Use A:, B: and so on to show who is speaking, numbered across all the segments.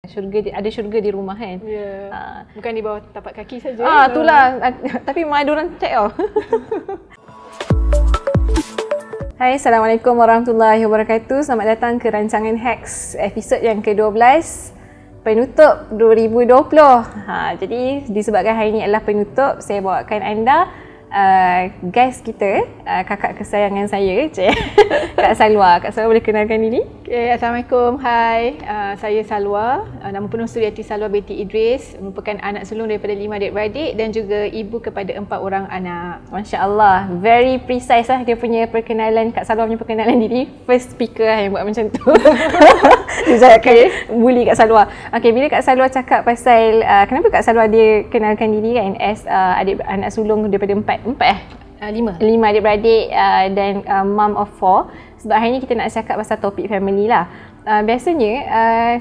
A: Ada syurga di rumah kan.
B: Bukan di bawah tapak kaki saja.
A: Itulah. Tapi ada orang check tau. Hai, Assalamualaikum warahmatullahi wabarakatuh. Selamat datang ke rancangan Hacks episod yang ke-12 penutup 2020. Jadi disebabkan hari ini adalah penutup, saya bawakan anda guest kita, kakak kesayangan saya, Kak Salwa. Kak Salwa boleh kenalkan diri?
B: Okay, Assalamualaikum. Hai, saya Salwa. Nama penuh Suriati Salwa binti Idris, merupakan anak sulung daripada 5 adik-beradik dan juga ibu kepada 4 orang anak.
A: Masya Allah, very precise lah dia punya perkenalan. Kak Salwa punya perkenalan diri. First speaker yang buat macam tu. Dia akan bully Kak Salwa. Okay, bila Kak Salwa cakap pasal kenapa Kak Salwa dia kenalkan diri kan as anak sulung daripada 5 adik-beradik dan mom of 4. Sebab hari ni kita nak cakap pasal topik family lah. Biasanya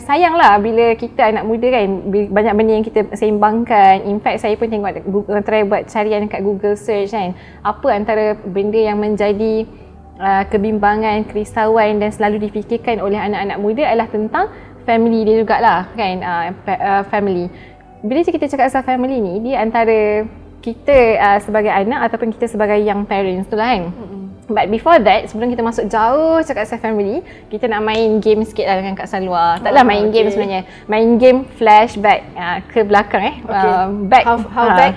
A: sayanglah bila kita anak muda kan, banyak benda yang kita seimbangkan. In fact saya pun tengok Google, try buat carian kat Google search kan, apa antara benda yang menjadi kebimbangan, kerisauan dan selalu difikirkan oleh anak-anak muda adalah tentang family dia jugalah kan. Family, bila kita cakap pasal family ni, dia antara kita sebagai anak ataupun kita sebagai young parents tu lah kan. But before that, sebelum kita masuk jauh cakap pasal family, kita nak main game sikit lah dengan Kak Salwa. Taklah main game sebenarnya, main game flashback ke belakang back. How back?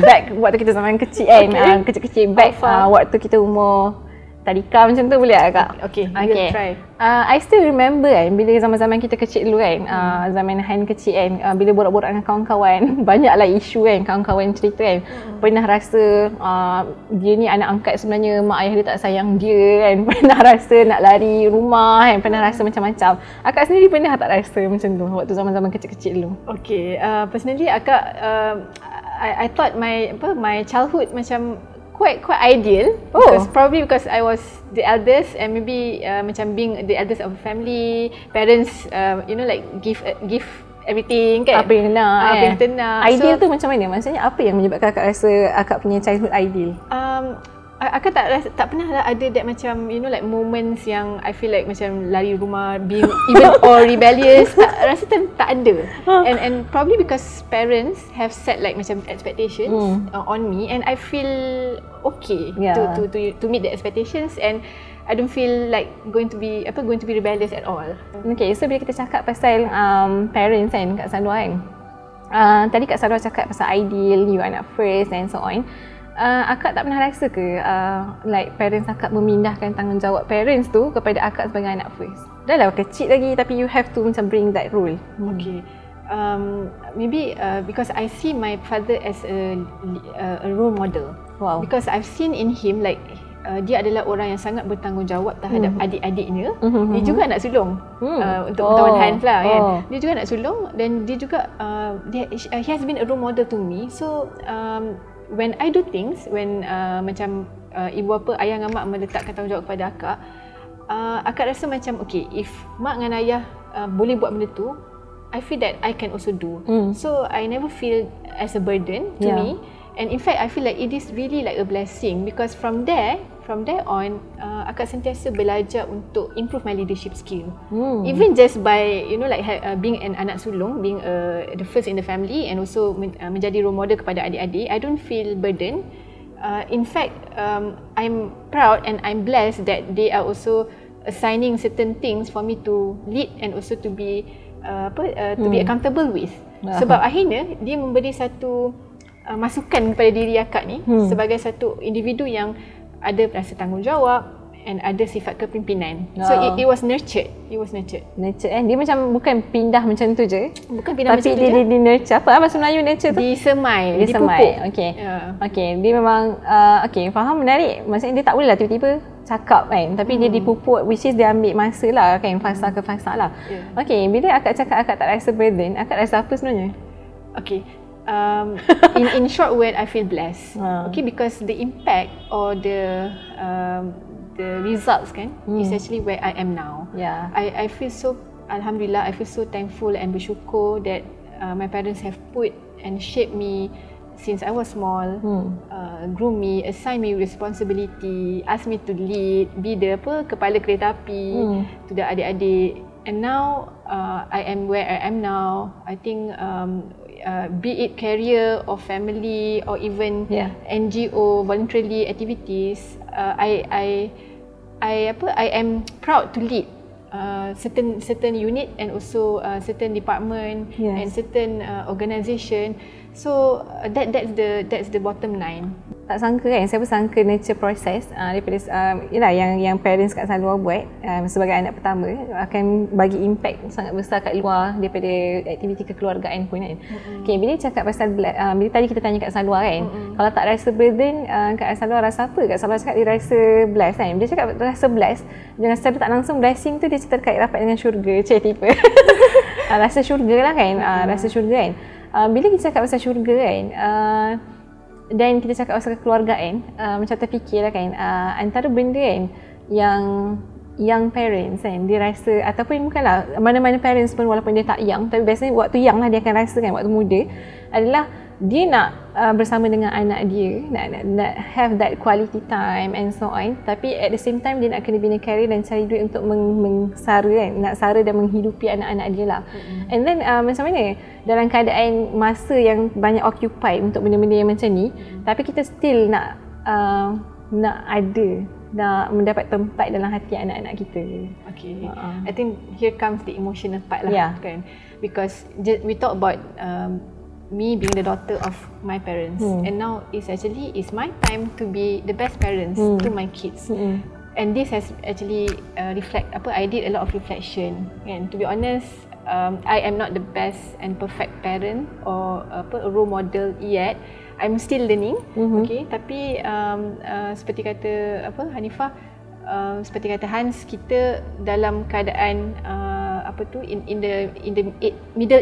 A: Back waktu kita zaman kecil kan, kecil-kecil back waktu kita umur tadika macam tu, boleh tak Kak?
B: Okay. Try.
A: I still remember kan, bila zaman-zaman kita kecil dulu kan, zaman Han kecil kan, bila borak-borak dengan kawan-kawan, banyaklah isu kan, kawan-kawan cerita kan, pernah rasa dia ni anak angkat sebenarnya, mak ayah dia tak sayang dia kan, pernah rasa nak lari rumah kan, pernah rasa macam-macam. Akak sendiri pernah tak rasa macam tu waktu zaman-zaman kecil-kecil dulu?
B: Okay, personally akak, I thought my childhood macam quite ideal, because I was the eldest and maybe macam being the eldest of a family, parents like give everything kan,
A: apa yang nak,
B: apa yang kita nak.
A: Ideal tu macam mana? Maksudnya apa yang menyebabkan akak rasa akak punya childhood ideal?
B: Akak tak pernah lah ada that macam like moments yang I feel like macam lari rumah, being even or rebellious. Rasa tak ada. And probably because parents have set like macam expectations on me, and I feel okay to meet the expectations, and I don't feel like going to be rebellious at all.
A: Okay, so bila kita cakap pasal parents kan Kak Salwa kan, tadi Kak Salwa cakap pasal ideal, you anak first and so on. Akak tak pernah rasa ke like parents akak memindahkan tanggungjawab parents tu kepada akak sebagai anak first? Dah lah kecil lagi tapi you have to macam bring that role.
B: Okay. Maybe because I see my father as a role model.
A: Wow.
B: Because I've seen in him like dia adalah orang yang sangat bertanggungjawab terhadap adik-adiknya. Dia juga anak sulung untuk pengetahuan Hans lah kan. Dia juga anak sulung dan dia juga he has been a role model to me. So when I do things, when macam ibu bapa, ayah dengan mak meletakkan tanggungjawab kepada akak rasa macam okay, if mak dengan ayah boleh buat benda tu, I feel that I can also do. So I never feel as a burden to me, and in fact I feel like it is really like a blessing, because from there on akak sentiasa belajar untuk improve my leadership skill. Even just by like being an anak sulung, being the first in the family, and also menjadi role model kepada adik-adik, I don't feel burden. In fact, I'm proud and I'm blessed that they are also assigning certain things for me to lead and also to be to be accountable with. Sebab akhirnya dia memberi satu masukan kepada diri akak ni sebagai satu individu yang ada rasa tanggungjawab and ada sifat kepimpinan. So it was nurtured.
A: Nurtured dia macam bukan pindah macam tu je.
B: Bukan pindah
A: tapi
B: macam tu je.
A: Tapi dia nurture. Apa bahasa Melayu nurture tu?
B: Disemai,
A: dipupuk. Okey. Okey, dia memang okey, faham, menarik. Maksudnya dia tak boleh lah tiba-tiba cakap kan, tapi dia dipupuk, which is dia ambil masa lah kan, fasa ke fasa lah. Okey, bila akak cakap akak tak rasa burden, akak rasa apa sebenarnya?
B: Okey. In short word, I feel blessed. Okay, because the impact or the results kan is actually where I am now. I feel so, alhamdulillah, I feel so thankful and bersyukur that my parents have put and shaped me since I was small, groom me, assign me responsibility, ask me to lead, be the kepala kereta api to the adik-adik. And now I am where I am now. I think be it career or family or even NGO voluntarily activities, I am proud to lead certain unit and also certain department and certain organisation. So that's the bottom line.
A: Tak sangka kan, saya pun sangka nature process daripada yalah yang parents kat Salwa buat sebagai anak pertama akan bagi impact sangat besar kat luar daripada aktiviti kekeluargaan pun kan. Okay, bila cakap pasal bila tadi kita tanya kat Salwa kan, kalau tak rasa burden, kat Salwa rasa apa? Kat Salwa cakap dia rasa blessed kan. Dia cakap rasa blessed, dengan secara tak langsung blessing tu dia terkait rapat dengan syurga, tipe. Rasa syurga lah kan, rasa syurga kan. Bila kita cakap pasal syurga kan, dan kita cakap pasal kekeluargaan, macam terfikirlah kan, antara benda kan yang young parents kan, dia rasa, ataupun bukanlah mana-mana parents pun walaupun dia tak young, tapi biasanya waktu young lah dia akan rasa kan, waktu muda adalah dia nak bersama dengan anak dia, nak have that quality time and so on, tapi at the same time dia nak kena bina career dan cari duit untuk mengsara kan, nak sara dan menghidupi anak-anak dia lah. And then macam mana dalam keadaan masa yang banyak occupied untuk benda-benda yang macam ni, tapi kita still nak mendapat tempat dalam hati anak-anak kita.
B: Okay, I think here comes the emotional part lah kan, because we talk about me being the daughter of my parents, and now it's my time to be the best parents to my kids. And this has actually I did a lot of reflection, and to be honest, I am not the best and perfect parent or a role model yet. I'm still learning. Okay, tapi seperti kata Hanifah, seperti kata Hans, kita dalam keadaan in the middle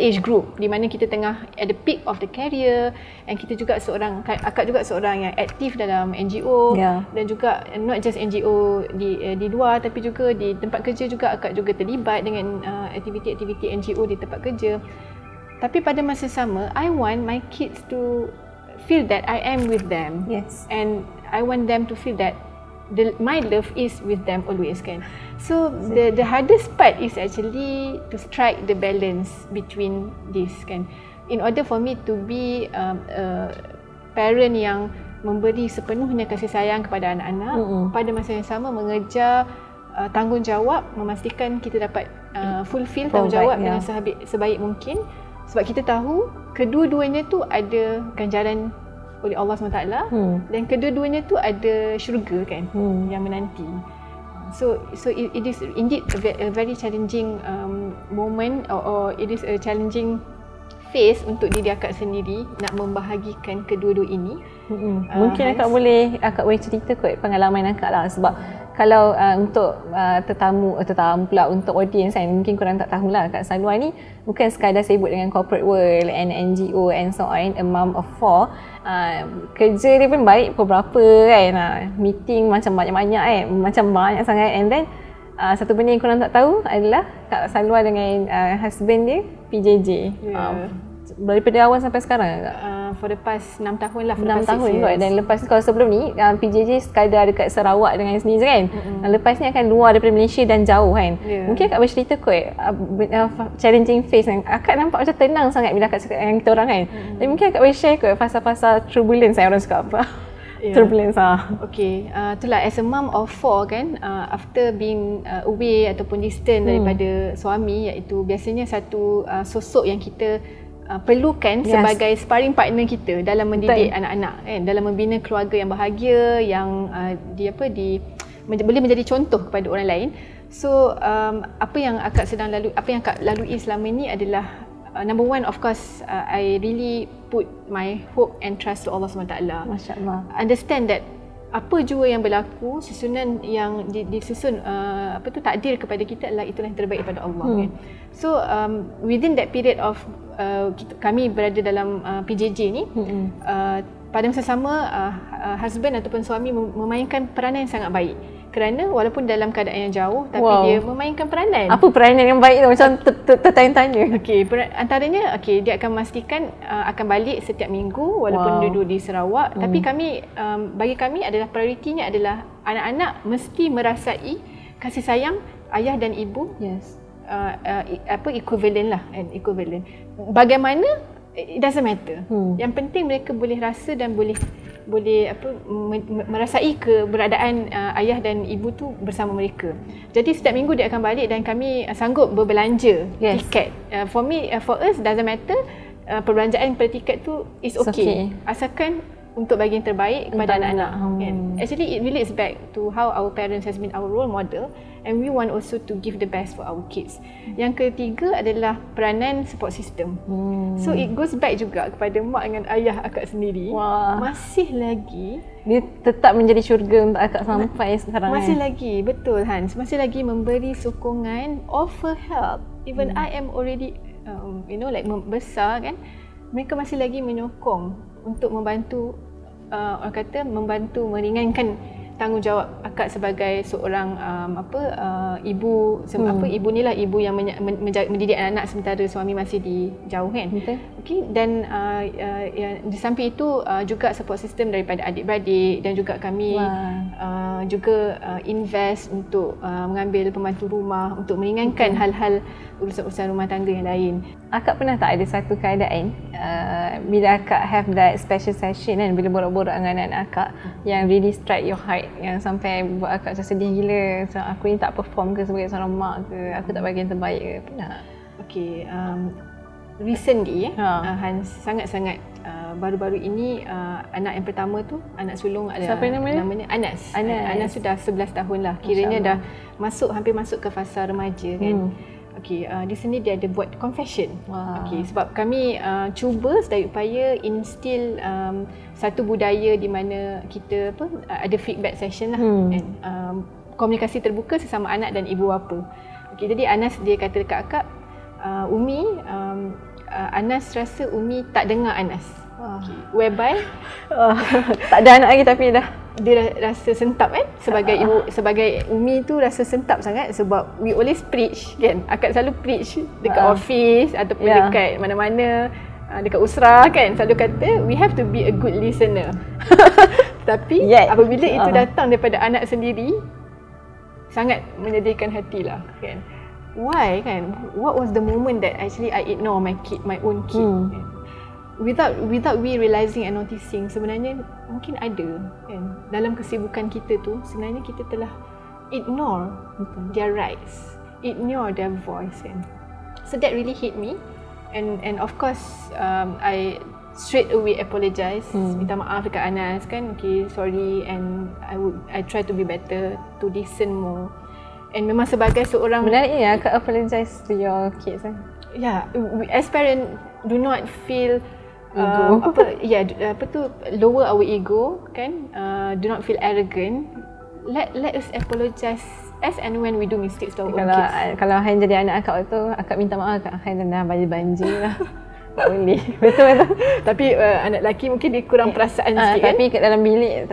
B: age group, di mana kita tengah at the peak of the career, and kita juga akak juga seorang yang aktif dalam NGO, dan juga not just NGO di luar, tapi juga di tempat kerja juga akak juga terlibat dengan aktiviti-aktiviti NGO di tempat kerja. Tapi pada masa sama, I want my kids to feel that I am with them, and I want them to feel that my love is with them always kan. So the hardest part is actually to strike the balance between this kan. In order for me to be a parent yang memberi sepenuhnya kasih sayang kepada anak-anak, pada masa yang sama mengejar tanggungjawab, memastikan kita dapat fulfill tanggungjawab dengan sebaik mungkin, sebab kita tahu kedua-duanya tu ada ganjaran oleh Allah SWT, dan kedua-duanya tu ada syurga kan, yang menanti. So it is indeed a very challenging moment, or it is a challenging phase untuk diri akak sendiri nak membahagikan kedua-dua ini.
A: Mungkin akak boleh cerita kot pengalaman akak lah, sebab kalau untuk tetamu pula, untuk audience kan, mungkin korang tak tahulah Kak Salwa ni bukan sekadar sibuk dengan corporate world and NGO and so on, a mom of 4. Kerja dia pun baik pukul berapa kan, meeting macam banyak-banyak kan, macam banyak sangat. And then satu benda yang korang tak tahu adalah Kak Salwa dengan husband dia PJJ. Daripada awal sampai sekarang
B: for the past 6 tahun lah.
A: 6 tahun kot. Dan lepas ni, kalau sebelum ni PJJ sekadar dekat Sarawak dengan sendiri je kan. Lepas ni akan luar daripada Malaysia dan jauh kan. Mungkin akak boleh cerita kot challenging phase kan. Akak nampak macam tenang sangat bila akak cakap dengan kita orang kan. Dan mungkin akak boleh share kot fasa-fasa turbulence orang cakap apa. Turbulence
B: Okay, itulah as a mom of 4 kan, after being away ataupun distant daripada suami, iaitu biasanya satu sosok yang kita perlukan sebagai sparring partner kita dalam mendidik anak-anak kan, dalam membina keluarga yang bahagia, yang boleh menjadi contoh kepada orang lain. So apa yang akak lalui selama ini adalah number one, of course, I really put my hope and trust to Allah SWT.
A: Masya-Allah.
B: Understand that apa jua yang berlaku, susunan yang disusun takdir kepada kita adalah itulah yang terbaik daripada Allah kan. So within that period of kami berada dalam PJJ ni, pada masa sama husband ataupun suami memainkan peranan yang sangat baik. Kerana walaupun dalam keadaan yang jauh, tapi dia memainkan peranan.
A: Apa peranan yang baik tu? Macam tertanya-tanya.
B: Okey, antaranya dia akan memastikan akan balik setiap minggu walaupun duduk di Sarawak. Tapi bagi kami adalah prioritinya adalah anak-anak mesti merasai kasih sayang ayah dan ibu
A: Yes.
B: Equivalent lah, equivalent. Bagaimana, it doesn't matter. Yang penting mereka boleh rasa dan boleh merasai keberadaan ayah dan ibu tu bersama mereka. Jadi setiap minggu dia akan balik dan kami sanggup berbelanja tiket. For us doesn't matter. Perbelanjaan per tiket tu is okay. Asalkan untuk bagi yang terbaik kepada anak-anak. Actually it relates back to how our parents has been our role model, and we want also to give the best for our kids. Yang ketiga adalah peranan support system. So it goes back juga kepada mak dengan ayah akak sendiri. Masih lagi
A: dia tetap menjadi syurga untuk akak sampai sekarang.
B: Masih lagi, betul Hans, masih lagi memberi sokongan, offer help. Even I am already besar kan, mereka masih lagi menyokong untuk membantu, orang kata membantu meringankan tanggungjawab akak sebagai seorang ibu. Ibu ni lah ibu yang mendidik anak-anak sementara suami masih jauh kan. Okay. Dan di samping itu juga support system daripada adik-beradik, dan juga kami juga invest untuk mengambil pembantu rumah untuk meringankan hal-hal urusan-urusan rumah tangga yang lain.
A: Akak pernah tak ada satu keadaan bila akak have that special session kan, bila borak-borak dengan anak-anak akak yang really strike your heart, yang sampai buat akak macam sedih gila, so, aku ni tak perform ke sebagai seorang mak ke, aku tak bagi yang terbaik ke? Pernah?
B: Okay, recently Hans, sangat-sangat baru-baru ini anak yang pertama tu, anak sulung ada.
A: Siapa namanya?
B: Namanya Anas. Anas sudah 11 tahun lah, kiranya dah hampir masuk ke fasa remaja kan. Okay, di sini dia ada buat confession. Okay, sebab kami cuba sedaya upaya instill satu budaya di mana kita ada feedback session lah, and komunikasi terbuka sesama anak dan ibu bapa. Okay, jadi Anas dia kata dekat akak, Umi, Anas rasa Umi tak dengar Anas. Okay. Whereby
A: tak ada anak lagi tapi
B: dia rasa sentap kan, sebagai ibu, sebagai Umi tu rasa sentap sangat sebab we always preach kan. Akak selalu preach dekat office ataupun dekat mana-mana, dekat usrah kan, selalu kata we have to be a good listener. Tapi apabila itu datang daripada anak sendiri, sangat menyedihkan hatilah kan. Why kan? What was the moment that actually I ignore my own kid kan? Without we realizing and noticing, sebenarnya mungkin ada kan, dalam kesibukan kita tu sebenarnya kita telah ignore their rights, ignore their voice kan. So that really hit me, and of course I straight away apologize, minta maaf dekat Anas kan. Okay, sorry, and I try to be better, to listen more. And memang sebagai seorang,
A: benarnya akak apologize to your kids kan?
B: As parent do not feel lower our ego kan, do not feel arrogant. Let us apologize as and when we do mistakes to our own kids.
A: Kalau Han jadi anak akak tu, akak minta maaf kat Han dah banjir lah. Tak boleh. Betul.
B: Tapi anak lelaki mungkin dia kurang perasaan sikit kan.
A: Tapi kat dalam bilik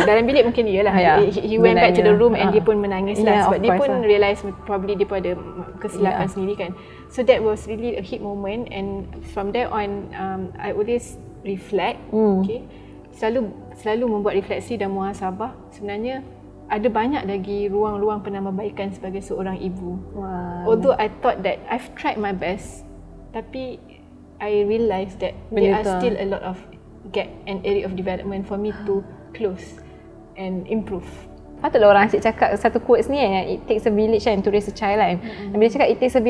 B: dalam bilik mungkin iyalah. He went back to the room and dia pun menangis lah, sebab dia pun realise probably dia pun ada kesilapan sendiri kan. So that was really a hit moment, and from there on I always reflect. Okay, selalu membuat refleksi dan muhasabah. Sebenarnya ada banyak lagi ruang-ruang penambahbaikan sebagai seorang ibu. Although I thought that I've tried my best, tapi I realised that there are still a lot of gap and area of development for me to close and improve.
A: Patutlah orang asyik cakap satu quotes ni kan, it takes a village kan to raise a child kan. Bila cakap it takes a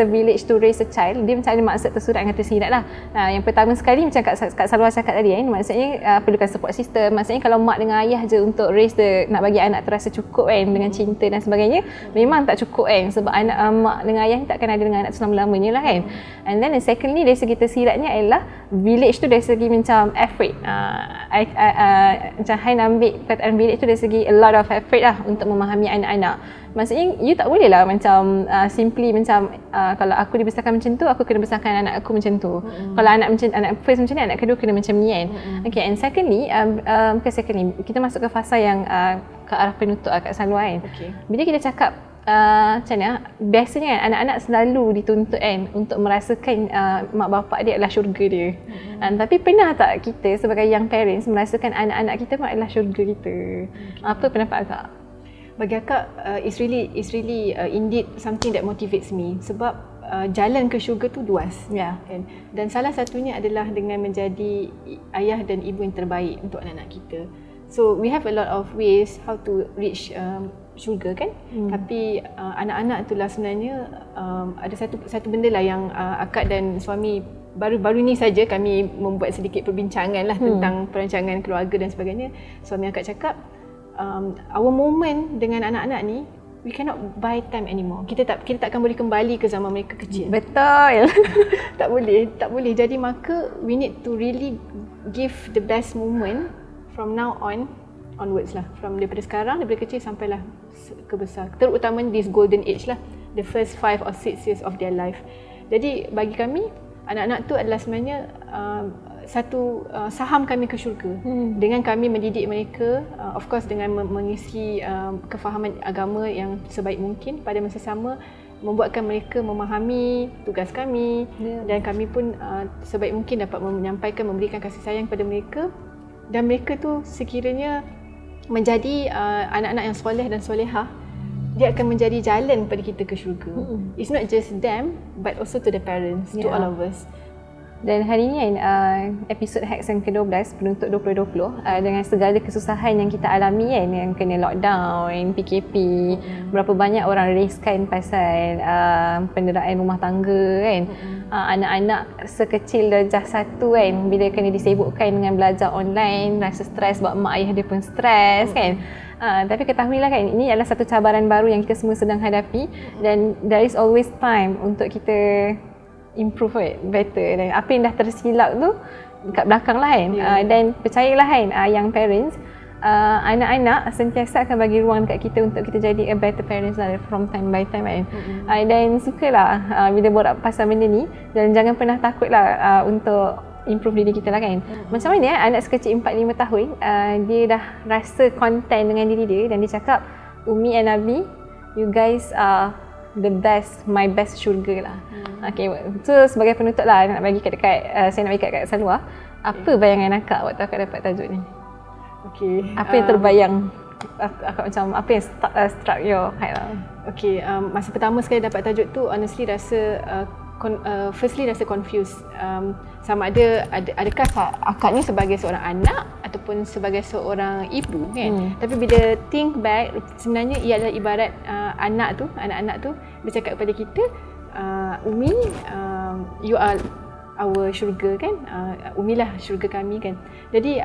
A: village to raise a child, dia macam ada maksud tersurat dengan tersirat lah. Yang pertama sekali macam Kak Salwa cakap tadi kan, maksudnya perlukan support system. Maksudnya kalau mak dengan ayah je untuk raise nak bagi anak tu rasa cukup kan, dengan cinta dan sebagainya, memang tak cukup kan, sebab anak mak dengan ayah ni takkan ada dengan anak tu selama-lamanya lah kan. And then secondly dari segi tersiratnya adalah village tu dari segi macam effort. Macam Hain ambil perkataan village tu dari segi a lot of effort lah untuk memahami anak-anak. Maksudnya you tak boleh lah macam simply macam kalau aku dibesarkan macam tu, aku kena besarkan anak aku macam tu. Kalau anak first macam ni, anak kedua kena macam ni kan. Okay, and secondly, kita masuk ke fasa yang ke arah penutup Kak Salwa kan. Bila kita cakap macam mana, biasanya kan anak-anak selalu dituntut kan untuk merasakan mak bapak dia adalah syurga dia. Tapi pernah tak kita sebagai young parents merasakan anak-anak kita adalah syurga kita? Apa pendapat Kak?
B: Bagi akak, it's really indeed something that motivates me sebab jalan ke syurga tu luas. Kan? Dan salah satunya adalah dengan menjadi ayah dan ibu yang terbaik untuk anak-anak kita. So we have a lot of ways how to reach syurga kan. Tapi anak-anak itulah sebenarnya ada satu benda lah yang akak dan suami baru ni saja kami membuat sedikit perbincangan lah tentang perancangan keluarga dan sebagainya. Suami akak cakap, our moment dengan anak-anak ni, we cannot buy time anymore. Kita takkan boleh kembali ke zaman mereka kecil.
A: Betul.
B: tak boleh. Jadi maka we need to really give the best moment from now onwards lah. Daripada sekarang, daripada kecil sampailah ke besar. Terutama this golden age lah, the first 5 or 6 years of their life. Jadi bagi kami, anak-anak tu adalah sebenarnya satu saham kami ke syurga. Dengan kami mendidik mereka, of course dengan mengisi kefahaman agama yang sebaik mungkin, pada masa sama membuatkan mereka memahami tugas kami, dan kami pun sebaik mungkin dapat menyampaikan, memberikan kasih sayang kepada mereka, dan mereka tu sekiranya menjadi anak-anak yang soleh dan solehah, dia akan menjadi jalan pada kita ke syurga. It's not just them but also to the parents, to all of us.
A: Dan hari ni kan, episod Hacks yang ke-12 penutup 2020, dengan segala kesusahan yang kita alami kan, yang kena lockdown, PKP, berapa banyak orang riskan pasal penderaan rumah tangga kan. Anak-anak sekecil darjah 1 kan, bila kena disibukkan dengan belajar online, rasa stres sebab mak ayah dia pun stres kan. Tapi ketahuilah kan, ini adalah satu cabaran baru yang kita semua sedang hadapi, dan there is always time untuk kita improve better, dan apa yang dah tersilap tu kat belakang lah kan. Dan percayalah kan, yang parents, anak-anak sentiasa akan bagi ruang dekat kita untuk kita jadi a better parents lah from time by time kan. Dan sukalah bila borak pasal benda ni, dan jangan pernah takut lah untuk improve diri kita lah kan. Macam mana anak sekecil 4-5 tahun, dia dah rasa content dengan diri dia, dan dia cakap, Umi and Abi, you guys are the best, my best syurga lah. Okay, so sebagai penutup lah, nak bagi saya nak bagi kat Salwa, apa bayangan akak waktu akak dapat tajuk ni?
B: Okay,
A: apa yang terbayang akak, macam apa yang struck your head lah?
B: Okay, masa pertama sekali dapat tajuk tu, honestly rasa firstly rasa confused. Sama adakah akak ni sebagai seorang anak ataupun sebagai seorang ibu kan. Tapi bila think back, sebenarnya ia adalah ibarat anak-anak tu bercakap kepada kita, Umi, you are our syurga kan, Umi lah syurga kami kan. Jadi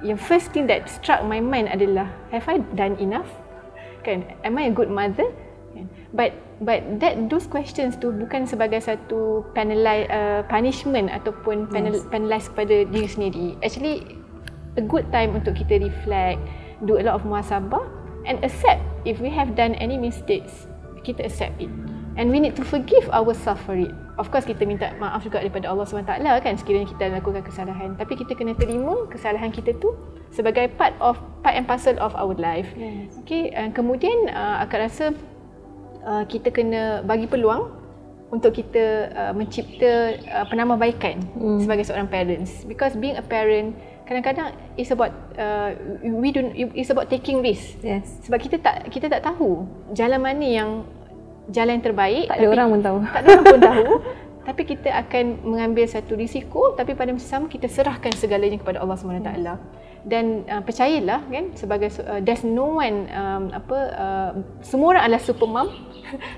B: yang first thing that struck my mind adalah, have I done enough kan, am I a good mother? But those questions tu bukan sebagai satu punishment ataupun penalize kepada diri sendiri. Actually a good time untuk kita reflect, do a lot of muhasabah, and accept if we have done any mistakes. Kita accept it, and we need to forgive ourselves for it. Of course kita minta maaf juga daripada Allah SWT kan, sekiranya kita lakukan kesalahan, tapi kita kena terima kesalahan kita tu sebagai part and parcel of our life. Okay, kemudian akak rasa kita kena bagi peluang untuk kita mencipta penambahbaikan sebagai seorang parents, because being a parent kadang-kadang it's about it's about taking risk. Sebab kita tak tahu jalan mana yang jalan terbaik,
A: tak ada orang pun tahu.
B: Tak ada orang pun tahu. Tapi kita akan mengambil satu risiko, tapi pada masa sama kita serahkan segalanya kepada Allah SWT. Dan percayalah kan, sebagai there's no one semua orang adalah super mom.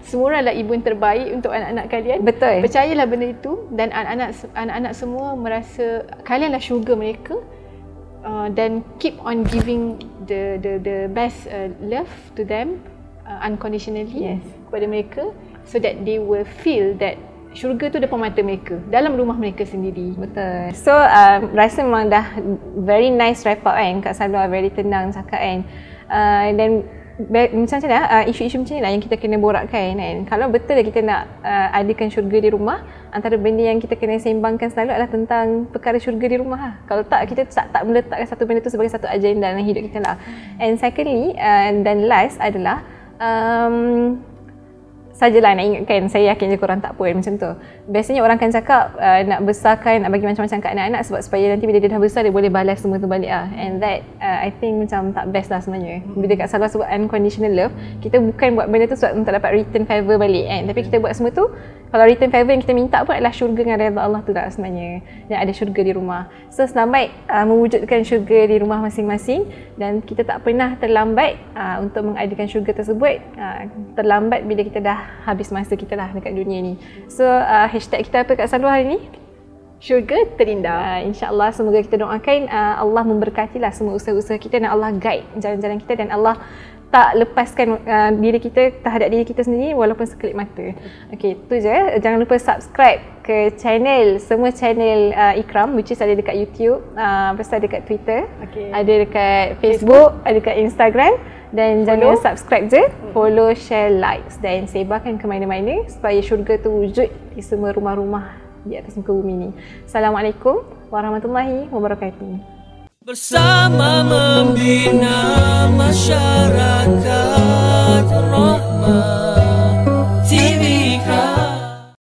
B: Semua orang adalah ibu yang terbaik untuk anak-anak kalian.
A: Betul.
B: Percayalah benda itu, dan anak-anak semua merasa kalianlah syurga mereka. Dan keep on giving the best love to them unconditionally kepada mereka, so that they will feel that syurga tu depan mata mereka, dalam rumah mereka sendiri.
A: Betul. So rasa memang dah very nice wrap up kan Kak Salwa, very tenang cakap kan. Dan macam mana isu-isu macam ni lah yang kita kena borakkan kan. Kalau betul kita nak adakan syurga di rumah, antara benda yang kita kena seimbangkan selalu adalah tentang perkara syurga di rumah lah. Kalau tak, kita tak meletakkan satu benda tu sebagai satu agenda dalam hidup kita lah. And secondly, dan last adalah sajalah nak ingatkan, saya yakin je korang tak pun macam tu. Biasanya orang akan cakap nak besarkan, nak bagi macam-macam kat anak-anak sebab supaya nanti bila dia dah besar dia boleh balas semua tu balik lah. And that I think macam tak best lah sebenarnya. Bila kat Salwa sebut unconditional love, kita bukan buat benda tu sebab untuk dapat return favour balik kan. Tapi kita buat semua tu, kalau return favour yang kita minta pun adalah syurga dengan redha Allah tu lah sebenarnya. Yang ada syurga di rumah. So selambat mewujudkan syurga di rumah masing-masing, dan kita tak pernah terlambat untuk mengadakan syurga tersebut. Terlambat bila kita dah habis masa kita lah dekat dunia ni. So hashtag kita apa kat Salwa hari ni?
B: Syurga terindah.
A: InsyaAllah semoga kita doakan Allah memberkatilah semua usaha-usaha kita, dan Allah guide jalan-jalan kita, dan Allah tak lepaskan diri kita terhadap diri kita sendiri walaupun sekelip mata. Okey, tu je. Jangan lupa subscribe ke channel, semua channel Ikram, which is ada dekat YouTube, lepas tu ada dekat Twitter, ada dekat Facebook, ada dekat Instagram, dan jangan subscribe je, follow, share, likes, dan sebarkan ke mana-mana supaya syurga tu wujud di semua rumah-rumah di atas muka bumi ni. Assalamualaikum warahmatullahi wabarakatuh.
C: Bersama membina masyarakat rahmat.